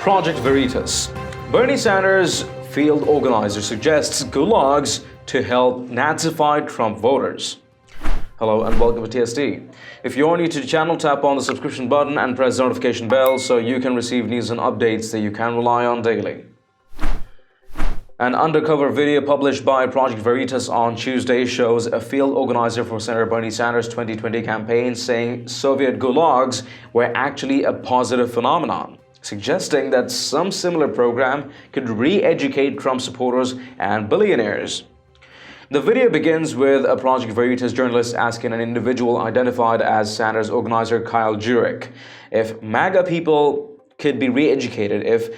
Project Veritas. Bernie Sanders' field organizer suggests gulags to help Nazified Trump voters. Hello and welcome to TSD. If you're new to the channel, tap on the subscription button and press the notification bell so you can receive news and updates that you can rely on daily. An undercover video published by Project Veritas on Tuesday shows a field organizer for Senator Bernie Sanders' 2020 campaign saying Soviet gulags were actually a positive phenomenon, suggesting that some similar program could re-educate Trump supporters and billionaires. The video begins with a Project Veritas journalist asking an individual identified as Sanders organizer Kyle Jurek if MAGA people could be re-educated if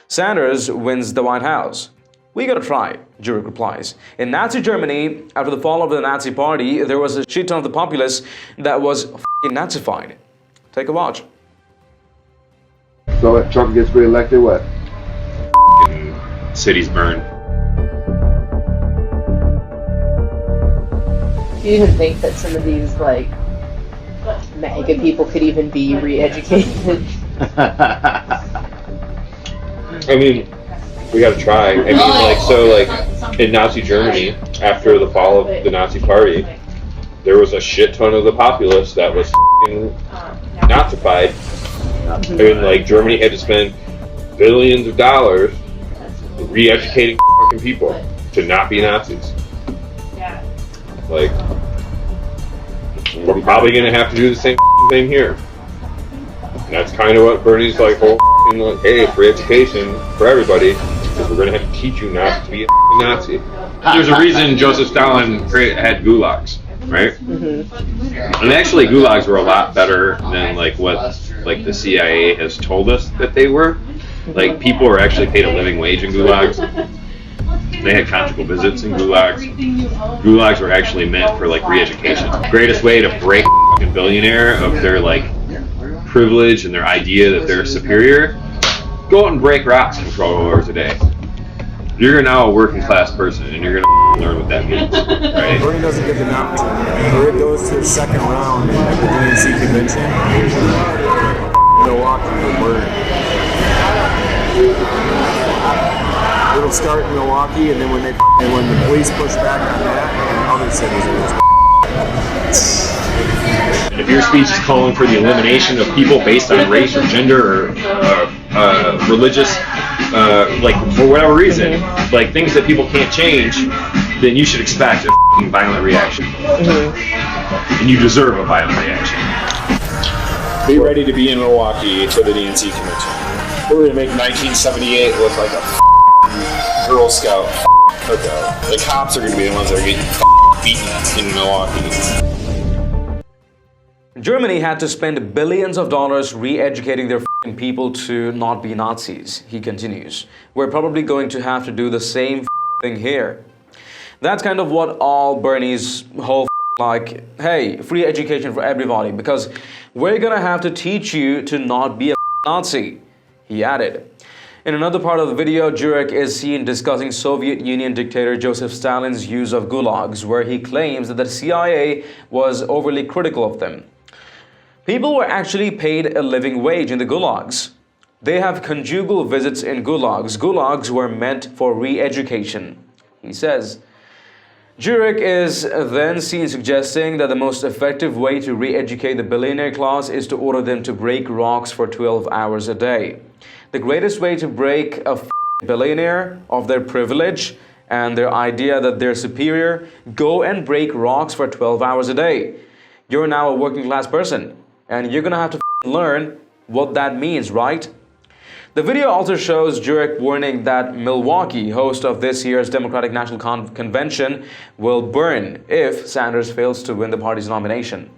Sanders wins the White House. "We gotta try," Jurek replies. In Nazi Germany, after the fall of the Nazi Party, there was a shit ton of the populace that was f***ing Nazified. Take a watch. So if Trump gets re-elected, what? Cities burn. Do you even think that some of these, like, MAGA people could even be re-educated? I mean, we gotta try. I mean, like, in Nazi Germany, after the fall of the Nazi Party, there was a shit ton of the populace that was f***ing Nazified. I mean, like, Germany had to spend billions of dollars re-educating fucking people to not be Nazis. Like, we're probably gonna have to do the same thing here. And that's kind of what Bernie's like, like, hey, free education for everybody, because we're gonna have to teach you not to be a Nazi. There's a reason Joseph Stalin had gulags, right? Mm-hmm. And actually, gulags were a lot better than like what the CIA has told us that they were. Like, people were actually paid a living wage in gulags. They had conjugal visits in gulags. Gulags were actually meant for like re-education. The greatest way to break a fucking billionaire of their like privilege and their idea that they're superior, go out and break rocks for 12 hours a day. You're now a working class person and you're gonna learn what that means, right? Bernie doesn't get the nomination, or it goes to the second round at the DNC convention. Milwaukee will burn. It'll start in Milwaukee, and then when the police push back on that, and other cities will. And if your speech is calling for the elimination of people based on race or gender or religious, like for whatever reason, like things that people can't change, then you should expect a f***ing violent reaction. Mm-hmm. And you deserve a violent reaction. Be ready to be in Milwaukee for the DNC convention. We're gonna make 1978 look like a Girl Scout cookout. The cops are gonna be the ones that are getting beaten in Milwaukee. Germany had to spend billions of dollars re-educating their people to not be Nazis, he continues. We're probably going to have to do the same thing here. That's kind of what all Bernie's whole like, hey, free education for everybody, because we're gonna have to teach you to not be a Nazi, he added. In another part of the video, Jurek is seen discussing Soviet Union dictator Joseph Stalin's use of gulags, where he claims that the CIA was overly critical of them. People were actually paid a living wage in the gulags. They have conjugal visits in gulags. Gulags were meant for re-education, he says. Jurek is then seen suggesting that the most effective way to re-educate the billionaire class is to order them to break rocks for 12 hours a day. The greatest way to break a billionaire of their privilege and their idea that they're superior, go and break rocks for 12 hours a day. You're now a working class person, and you're gonna have to learn what that means, right? The video also shows Jurek warning that Milwaukee, host of this year's Democratic National Convention, will burn if Sanders fails to win the party's nomination.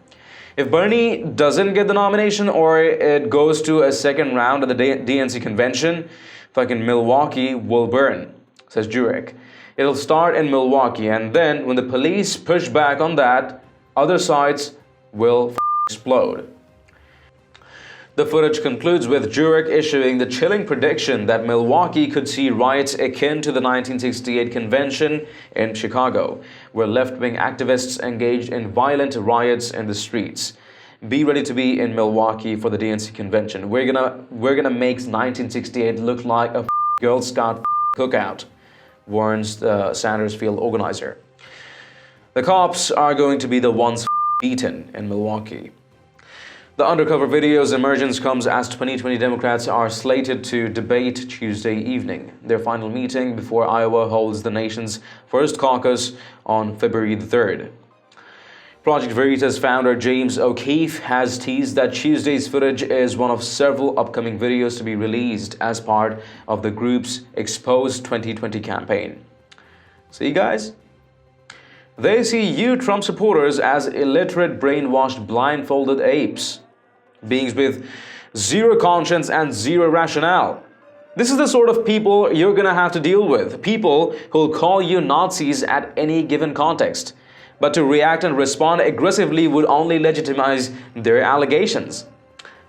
If Bernie doesn't get the nomination or it goes to a second round at the DNC convention, fucking Milwaukee will burn, says Jurek. It'll start in Milwaukee, and then when the police push back on that, other sides will explode. The footage concludes with Jurek issuing the chilling prediction that Milwaukee could see riots akin to the 1968 convention in Chicago, where left-wing activists engaged in violent riots in the streets. Be ready to be in Milwaukee for the DNC convention. We're gonna make 1968 look like a Girl Scout cookout, warns the Sanders Field organizer. The cops are going to be the ones beaten in Milwaukee. The undercover video's emergence comes as 2020 Democrats are slated to debate Tuesday evening, their final meeting before Iowa holds the nation's first caucus on February the 3rd. Project Veritas founder James O'Keefe has teased that Tuesday's footage is one of several upcoming videos to be released as part of the group's Expose 2020 campaign. See, guys? They see you Trump supporters as illiterate, brainwashed, blindfolded apes. Beings with zero conscience and zero rationale. This is the sort of people you're gonna have to deal with. People who'll call you Nazis at any given context. But to react and respond aggressively would only legitimize their allegations.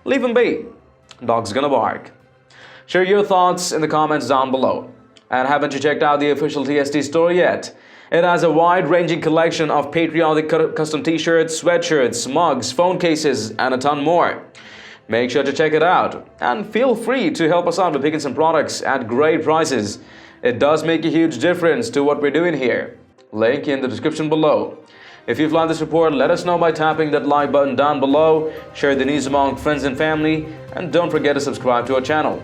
Leave them be. Dog's gonna bark. Share your thoughts in the comments down below. And haven't you checked out the official TST store yet? It has a wide-ranging collection of patriotic custom t-shirts, sweatshirts, mugs, phone cases, and a ton more. Make sure to check it out. And feel free to help us out by picking some products at great prices. It does make a huge difference to what we're doing here. Link in the description below. If you've liked this report, let us know by tapping that like button down below, share the news among friends and family, and don't forget to subscribe to our channel.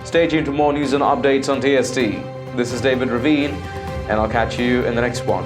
Stay tuned for more news and updates on TST. This is David Ravine, and I'll catch you in the next one.